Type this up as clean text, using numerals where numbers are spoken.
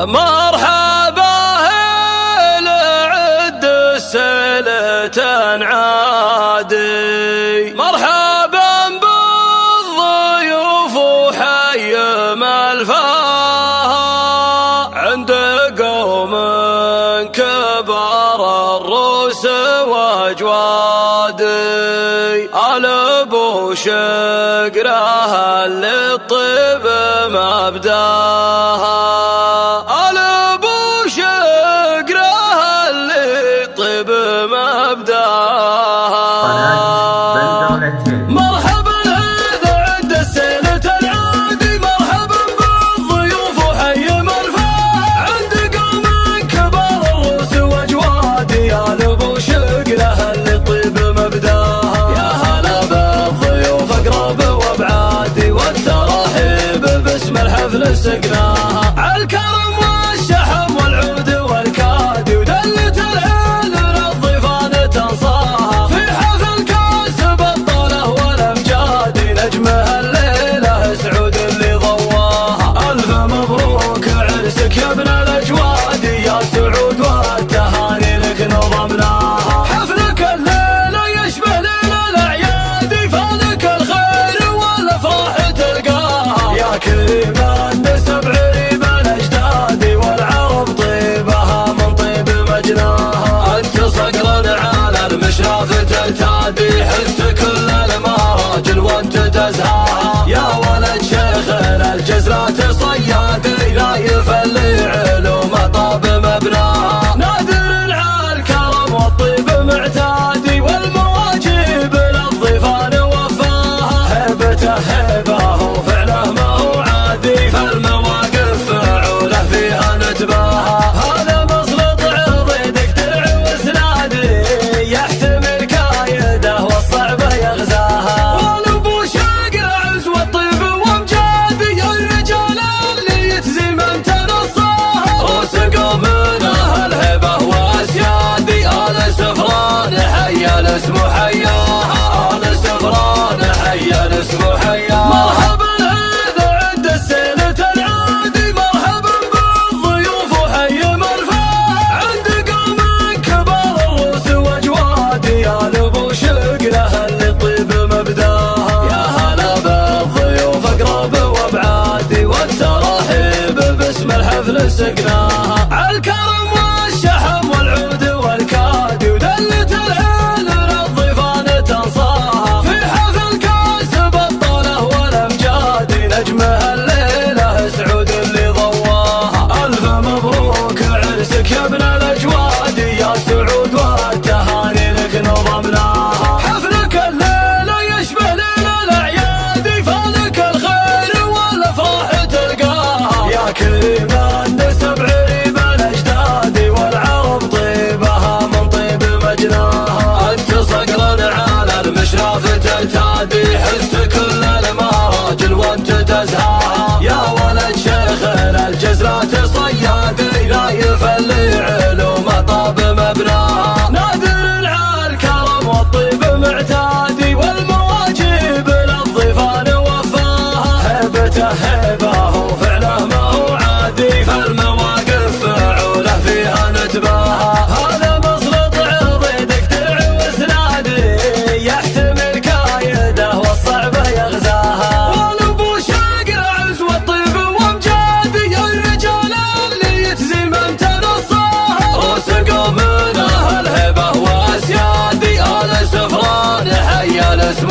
مرحبا لعد السلة عادي، مرحبا بالضيوف وحي ملفاها، عند قوم كبار الروس واجوادي، آل ابو شقره اللي الطيب مبداها، آل ابو شقره اللي الطيب مبداها. مرحبا هذا عد السيلة العادي، مرحبا بالضيوف وحي مرفاه، عند قوم كبار الروس واجوادي، آل ابو شقره اللي الطيب مبداها. يا هلا بالضيوف اقرب وابعادي، والترحيب باسم الحفل سقناها، عالكرم والشحم والعود والكادي، ودلة العين للضيفان تنصاها، في حفل كاسب الطله والامجادي، نجمها الليله سعود اللي ضواها. الف مبروك عرسك يا ابن الاجوادي، يا سعود والتهاني لك نظمناها، حفلك الليله يشبه ليل الاعياد، فالك الخير والافراح تلقاها، يا كريم النسب عريب الاجداد، والعرب طيبها من طيب مجناها، انت صقر على المشراف ترتادي، حزت كل المراجل وانت تزهاها، يا ولد شيخنا الجزرات صيادي، لا يفلي علومه طاب مبناها، نادر الكرم والطيب معتادي، والمواجب للضيفان وفاها، هيبته هيبه وفعله ما هو عادي، فالمواقف فعوله فيها نتباها، هذا مسلط عرضي دكتر وسنادي، يحتمل كايده والصعبه يغزاها، والابو شاقر عز والطيب وامجادي، الرجال اللي يتزي من تنصاها، روس قومنا الهبه واسيادي، آل سفران حيا الاسم حياها، آل سفران حيا الاسم حياها. مرحبا هذا عد السيلة العادي، مرحبا بالضيوف وحي مرفاه، عند قوم كبار الروس واجوادي، آل ابو شقره اللي الطيب مبداها، يا هلا بالضيوف اقرب وابعادي، والترحيب باسم الحفل سقناها، عالكرم والشحم والعود والكادي، ودلة العين للضيفان تنصاها، في حفل كاسب الطله والامجادي، نجمها الليله سعود اللي ضواها. الف مبروك عرسك يا ابن الاجوادي، يا سعود والتهاني لك نظمناها، حفلك الليله يشبه ليل الاعياد، فالك الخير والافراح تلقاها، يا كريم النسب عريب الاجداد، والعرب طيبها من طيب مجناها، انت صقر على المشراف ترتادي، حزت كل المراجل وانت تزهاها، يا ولد شيخنا الجزرات صيادي، لا يفلي علومه طاب مبناها، نادر الكرم والطيب معتادي، والمواجب للضيفان وفاها، هيبته هيبه وفعله ما هو عادي، فالمواقف فعوله فيها نتباها، هذا مسلط عرضي دكتر وسنادي، يحتمل كايده والصعبه يغزاها، والابو شاقر عز والطيب وامجادي، الرجال اللي يتزي من تنصاها، روس قومنا الهبه واسيادي، آل سفران حيا الاسم